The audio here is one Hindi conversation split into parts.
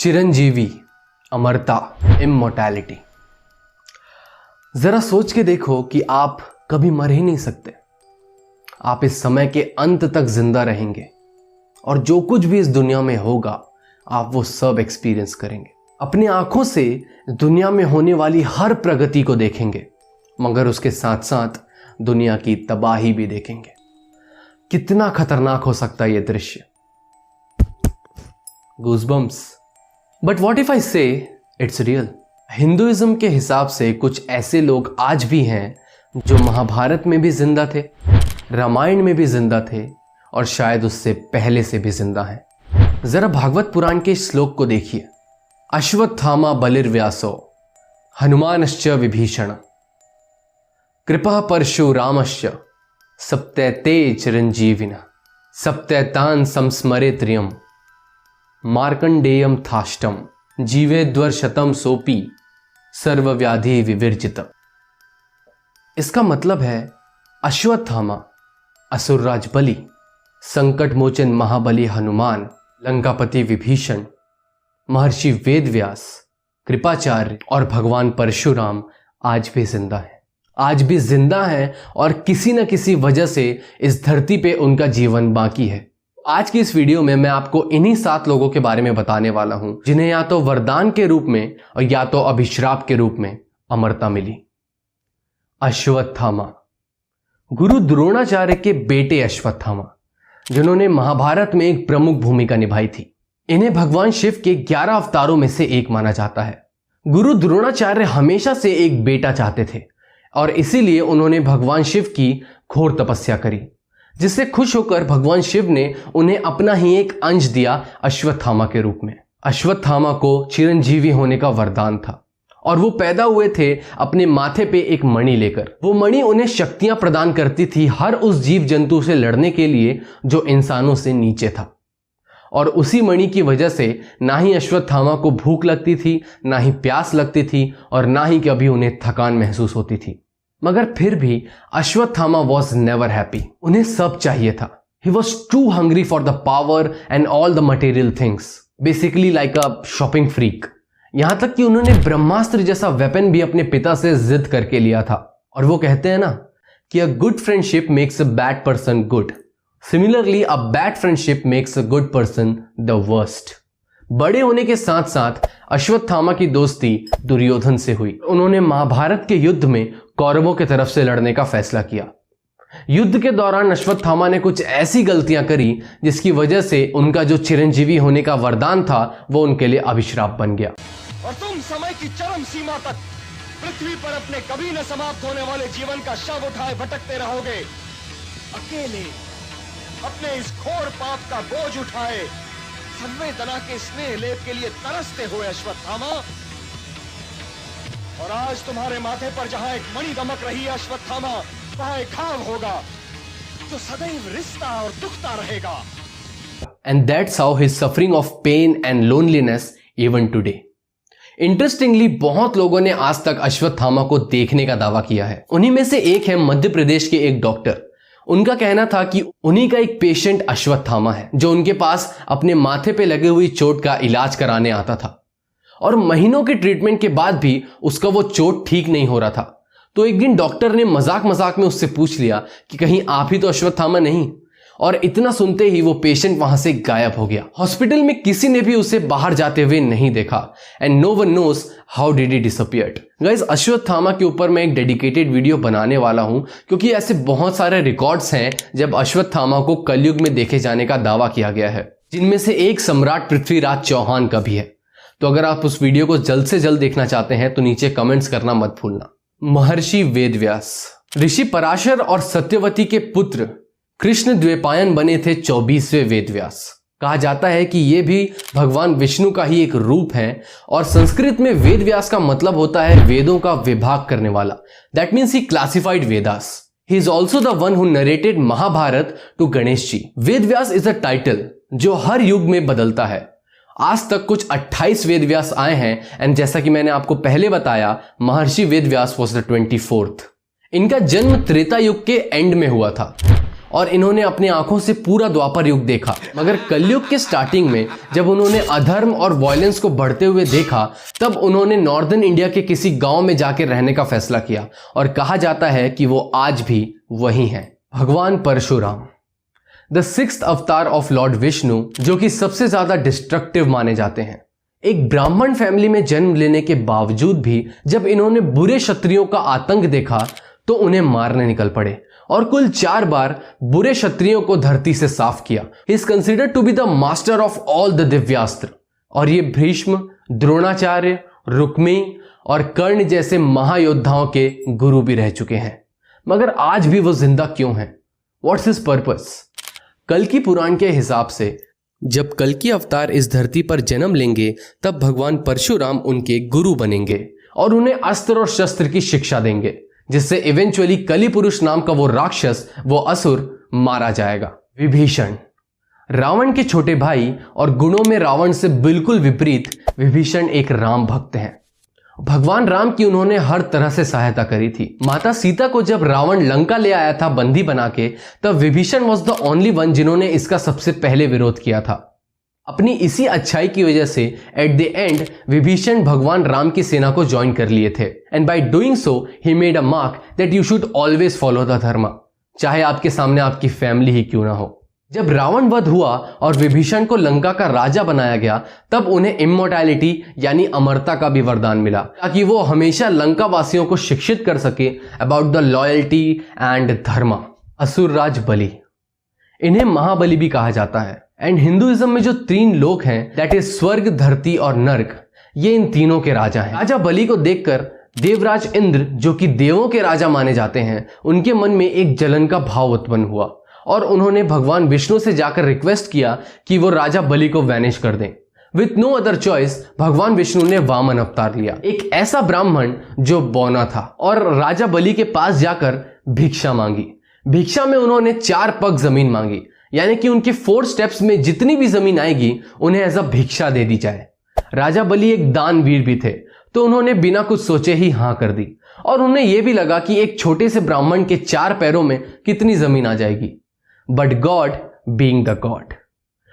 चिरंजीवी, अमरता, इमॉर्टैलिटी। जरा सोच के देखो कि आप कभी मर ही नहीं सकते। आप इस समय के अंत तक जिंदा रहेंगे और जो कुछ भी इस दुनिया में होगा आप वो सब एक्सपीरियंस करेंगे। अपनी आंखों से दुनिया में होने वाली हर प्रगति को देखेंगे, मगर उसके साथ साथ दुनिया की तबाही भी देखेंगे। कितना खतरनाक हो सकता है ये दृश्य। Goosebumps. But what if I से इट्स रियल। हिंदुइज्म के हिसाब से कुछ ऐसे लोग आज भी हैं जो महाभारत में भी जिंदा थे, रामायण में भी जिंदा थे और शायद उससे पहले से भी जिंदा हैं। जरा भागवत पुराण के श्लोक को देखिए। अश्वत्थामा बलिर्व्यासो हनुमानश्च विभीषण कृपा परशुरामश्च सप्तैते चिरंजीविनः सप्तैतान् संस्मरेत्रियम् मार्कंडेयम थाष्टम जीवेद्वर्शतम सोपी सर्वव्याधि विवर्जितम। इसका मतलब है अश्वत्थामा, असुरराज बलि, संकट मोचन महाबली हनुमान, लंकापति विभीषण, महर्षि वेदव्यास, कृपाचार्य और भगवान परशुराम आज भी जिंदा हैं। आज भी जिंदा हैं और किसी न किसी वजह से इस धरती पे उनका जीवन बाकी है। आज की इस वीडियो में मैं आपको इन्हीं 7 लोगों के बारे में बताने वाला हूं जिन्हें या तो वरदान के रूप में और या तो अभिश्राप के रूप में अमरता मिली। अश्वत्थामा, गुरु द्रोणाचार्य के बेटे अश्वत्थामा, जिन्होंने महाभारत में एक प्रमुख भूमिका निभाई थी। इन्हें भगवान शिव के 11 अवतारों में से एक माना जाता है। गुरु द्रोणाचार्य हमेशा से एक बेटा चाहते थे और इसीलिए उन्होंने भगवान शिव की घोर तपस्या करी, जिससे खुश होकर भगवान शिव ने उन्हें अपना ही एक अंश दिया अश्वत्थामा के रूप में। अश्वत्थामा को चिरंजीवी होने का वरदान था और वो पैदा हुए थे अपने माथे पे एक मणि लेकर। वो मणि उन्हें शक्तियां प्रदान करती थी हर उस जीव जंतु से लड़ने के लिए जो इंसानों से नीचे था। और उसी मणि की वजह से ना ही अश्वत्थामा को भूख लगती थी, ना ही प्यास लगती थी और ना ही कभी उन्हें थकान महसूस होती थी। मगर फिर भी अश्वत्थामा वॉज नेवर हैप्पी। उन्हें सब चाहिए था। He was too hungry for the power and all the material things, basically like a shopping freak. यहां तक कि उन्होंने ब्रह्मास्त्र जैसा वेपन भी अपने पिता से जिद करके लिया था। और वो कहते हैं ना कि a good friendship makes a bad person good, similarly a bad friendship makes a good person the worst. बड़े होने के साथ साथ अश्वत्थामा की दोस्ती दुर्योधन से हुई। उन्होंने महाभारत के युद्ध में कौरवों की तरफ से लड़ने का फैसला किया। युद्ध के दौरान अश्वत्थामा ने कुछ ऐसी गलतियां करी जिसकी वजह से उनका जो चिरंजीवी होने का वरदान था वो उनके लिए अभिश्राप बन गया। और तुम समय की चरम सीमा तक पृथ्वी पर अपने कभी न समाप्त होने वाले जीवन का शव उठाए भटकते रहोगे, अकेले अपने इस घोर पाप का बोझ उठाए संवेदना के स्नेह लेप के लिए तरसते हुए अश्वत्थामा। और आज तुम्हारे माथे पर जहां एक मणि दमक रही है अश्वत्थामा, वहां एक घाव होगा जो सदैव रिश्ता और दुखता रहेगा। And that's how his suffering of pain and loneliness even today. Interestingly बहुत लोगों ने आज तक अश्वत्थामा को देखने का दावा किया है। उन्हीं में से एक है मध्य प्रदेश के एक डॉक्टर। उनका कहना था कि उन्हीं का एक पेशेंट अश्वत्थामा है जो उनके पास अपने माथे पे लगी हुई चोट का इलाज कराने आता था और महीनों के ट्रीटमेंट के बाद भी उसका वो चोट ठीक नहीं हो रहा था। तो एक दिन डॉक्टर ने मजाक मजाक में उससे पूछ लिया कि कहीं आप ही तो अश्वत्थामा नहीं, और इतना सुनते ही वो पेशेंट वहां से गायब हो गया। हॉस्पिटल में किसी ने भी उसे बाहर जाते हुए नहीं देखा and no one knows how did he disappeared. Guys, Ashwatthama के ऊपर मैं एक डेडिकेटेड वीडियो बनाने वाला हूं क्योंकि ऐसे बहुत सारे रिकॉर्ड्स हैं जब अश्वत्थामा को कलयुग में देखे जाने का दावा किया गया है, जिनमें से एक सम्राट पृथ्वीराज चौहान का भी है। तो अगर आप उस वीडियो को जल्द से जल्द देखना चाहते हैं तो नीचे कमेंट्स करना मत भूलना। महर्षि वेदव्यास, ऋषि पराशर और सत्यवती के पुत्र कृष्ण द्वैपायन बने थे 24वें वेदव्यास। कहा जाता है कि ये भी भगवान विष्णु का ही एक रूप है और संस्कृत में वेदव्यास का मतलब होता है वेदों का विभाग करने वाला। That means he classified Vedas. He is also the one who narrated Mahabharata to Ganesh ji. Vedvyas is a title जो हर युग में बदलता है। आज तक कुछ 28 वेदव्यास आए हैं एंड जैसा कि मैंने आपको पहले बताया, महर्षि वेदव्यास वॉज द 24th। इनका जन्म त्रेता युग के एंड में हुआ था और इन्होंने अपनी आंखों से पूरा द्वापर युग देखा। मगर कलयुग के स्टार्टिंग में जब उन्होंने अधर्म और वायलेंस को बढ़ते हुए देखा, तब उन्होंने नॉर्दर्न इंडिया के किसी गांव में जाकर रहने का फैसला किया और कहा जाता है कि वो आज भी वही हैं। भगवान परशुराम, द 6th अवतार ऑफ लॉर्ड विष्णु, जो कि सबसे ज्यादा डिस्ट्रक्टिव माने जाते हैं। एक ब्राह्मण फैमिली में जन्म लेने के बावजूद भी जब इन्होंने बुरे क्षत्रियों का आतंक देखा तो उन्हें मारने निकल पड़े और कुल 4 बार बुरे क्षत्रियों को धरती से साफ किया। He is considered to be the master of all the divyastra. और ये भीष्म, द्रोणाचार्य, रुक्मी और कर्ण जैसे महायोद्धाओं के गुरु भी रह चुके हैं। मगर आज भी वो जिंदा क्यों हैं? What's his purpose? कल्कि पुराण के हिसाब से जब कल्कि अवतार इस धरती पर जन्म लेंगे तब भगवान परशुराम उनके गुरु बनेंगे और उन्हें अस्त्र और शस्त्र की शिक्षा देंगे, जिससे इवेंचुअली कलि पुरुष नाम का वो राक्षस, वो असुर मारा जाएगा। विभीषण, रावण के छोटे भाई और गुणों में रावण से बिल्कुल विपरीत विभीषण एक राम भक्त हैं। भगवान राम की उन्होंने हर तरह से सहायता करी थी। माता सीता को जब रावण लंका ले आया था बंदी बना के, तब Vibhishan was the only one जिन्होंने इसका सबसे पहले विरोध किया था। अपनी इसी अच्छाई की वजह से एट द एंड विभीषण भगवान राम की सेना को ज्वाइन कर लिए थे। And by doing so he made a mark that you should always follow the धर्म, चाहे आपके सामने आपकी फैमिली ही क्यों ना हो। जब रावण वध हुआ और विभीषण को लंका का राजा बनाया गया, तब उन्हें इमोर्टैलिटी यानी अमरता का भी वरदान मिला, ताकि वो हमेशा लंका वासियों को शिक्षित कर सके अबाउट द लॉयल्टी एंड धर्म। असुरराज बलि, इन्हें महाबली भी कहा जाता है। एंड हिंदुइज्म में जो 3 लोक हैं, दैट इज स्वर्ग, धरती और नर्क, ये इन तीनों के राजा हैं। राजा बलि को देखकर देवराज इंद्र, जो कि देवों के राजा माने जाते हैं, उनके मन में एक जलन का भाव उत्पन्न हुआ और उन्होंने भगवान विष्णु से जाकर रिक्वेस्ट किया कि वो राजा बलि को वैनिश कर दें। विथ नो अदर चॉइस भगवान विष्णु ने वामन अवतार लिया, एक ऐसा ब्राह्मण जो बौना था, और राजा बलि के पास जाकर भिक्षा मांगी। भिक्षा में उन्होंने 4 पग जमीन मांगी, यानी कि उनके 4 स्टेप्स में जितनी भी जमीन आएगी उन्हें एज अ भिक्षा दे दी जाए। राजा बलि एक दानवीर भी थे, तो उन्होंने बिना कुछ सोचे ही हाँ कर दी। और उन्हें यह भी लगा कि एक छोटे से ब्राह्मण के 4 पैरों में कितनी जमीन आ जाएगी। But God being the God,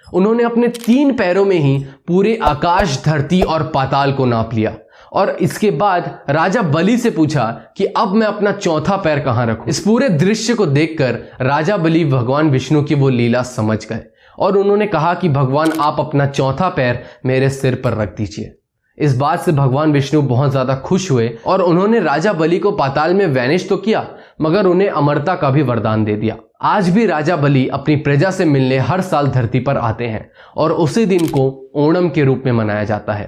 उन्होंने अपने 3 पैरों में ही पूरे आकाश, धरती और पाताल को नाप लिया और इसके बाद राजा बलि से पूछा कि अब मैं अपना 4था पैर कहां रखूं। इस पूरे दृश्य को देखकर राजा बलि भगवान विष्णु की वो लीला समझ गए और उन्होंने कहा कि भगवान आप अपना 4था पैर मेरे सिर पर रख दीजिए। इस बात से भगवान विष्णु बहुत ज्यादा खुश हुए और उन्होंने राजा बलि को पाताल में वैनिश तो किया, मगर उन्हें अमरता का भी वरदान दे दिया। आज भी राजा बलि अपनी प्रजा से मिलने हर साल धरती पर आते हैं और उसी दिन को ओणम के रूप में मनाया जाता है।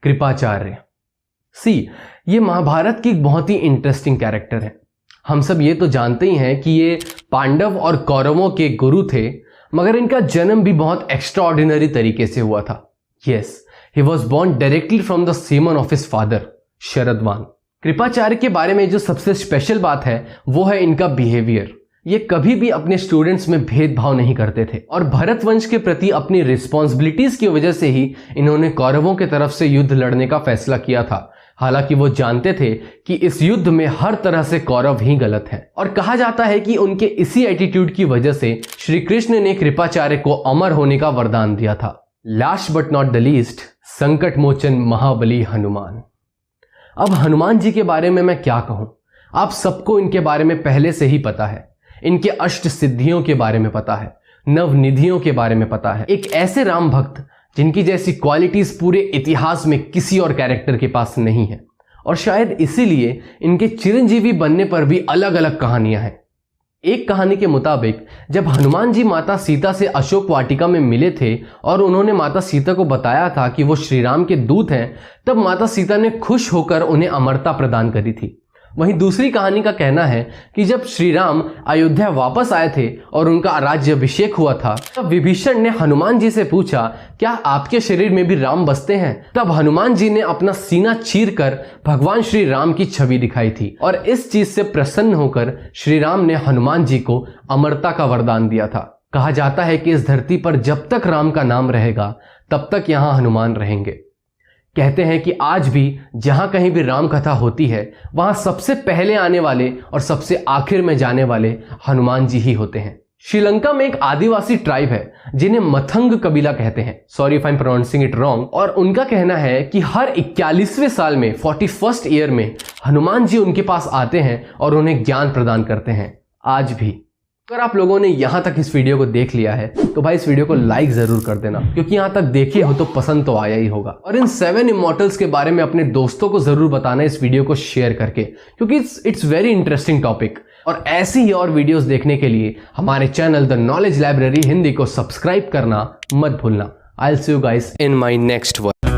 कृपाचार्य, ये महाभारत की एक बहुत ही इंटरेस्टिंग कैरेक्टर है। हम सब ये तो जानते ही हैं कि ये पांडव और कौरवों के गुरु थे, मगर इनका जन्म भी बहुत एक्स्ट्राऑर्डिनरी तरीके से हुआ था। Yes, he was born directly from the semen of his father, Sharadvan. Kripacharya के बारे में जो सबसे स्पेशल बात है वो है इनका बिहेवियर। ये कभी भी अपने स्टूडेंट्स में भेदभाव नहीं करते थे और भरत वंश के प्रति अपनी रिस्पॉन्सिबिलिटीज की वजह से ही इन्होंने कौरवों की तरफ से युद्ध लड़ने का फैसला किया था। हालांकि वो जानते थे कि इस युद्ध में हर तरह से कौरव ही गलत हैं और कहा जाता है कि उनके इसी एटीट्यूड की वजह से श्री कृष्ण ने कृपाचार्य को अमर होने का वरदान दिया था। Last but not the least, संकट मोचन महाबली हनुमान। अब हनुमान जी के बारे में मैं क्या कहूं, आप सबको इनके बारे में पहले से ही पता है। इनके अष्ट सिद्धियों के बारे में पता है, नवनिधियों के बारे में पता है। एक ऐसे राम भक्त जिनकी जैसी क्वालिटीज पूरे इतिहास में किसी और कैरेक्टर के पास नहीं है और शायद इसीलिए इनके चिरंजीवी बनने पर भी अलग अलग कहानियां हैं। एक कहानी के मुताबिक जब हनुमान जी माता सीता से अशोक वाटिका में मिले थे और उन्होंने माता सीता को बताया था कि वो श्री राम के दूत हैं, तब माता सीता ने खुश होकर उन्हें अमरता प्रदान करी थी। वहीं दूसरी कहानी का कहना है कि जब श्री राम अयोध्या वापस आए थे और उनका राज्याभिषेक हुआ था, तब विभीषण ने हनुमान जी से पूछा, क्या आपके शरीर में भी राम बसते हैं? तब हनुमान जी ने अपना सीना चीरकर भगवान श्री राम की छवि दिखाई थी और इस चीज से प्रसन्न होकर श्री राम ने हनुमान जी को अमरता का वरदान दिया था। कहा जाता है कि इस धरती पर जब तक राम का नाम रहेगा तब तक यहां हनुमान रहेंगे। कहते हैं कि आज भी जहां कहीं भी राम कथा होती है वहां सबसे पहले आने वाले और सबसे आखिर में जाने वाले हनुमान जी ही होते हैं। श्रीलंका में एक आदिवासी ट्राइब है जिन्हें मथंग कबीला कहते हैं, sorry if I am pronouncing it wrong, और उनका कहना है कि हर 41वें साल में 41st ईयर में हनुमान जी उनके पास आते हैं और उन्हें ज्ञान प्रदान करते हैं। आज भी अगर आप लोगों ने यहां तक इस वीडियो को देख लिया है तो भाई इस वीडियो को लाइक जरूर कर देना, क्योंकि यहां तक देखे हो तो पसंद तो आया ही होगा। और इन 7 इमॉर्टल्स के बारे में अपने दोस्तों को जरूर बताना इस वीडियो को शेयर करके, क्योंकि इट्स वेरी इंटरेस्टिंग टॉपिक। और ऐसी ही और वीडियोस देखने के लिए हमारे channel the knowledge library Hindi को सब्सक्राइब करना मत भूलना। I will see you guys in my next one.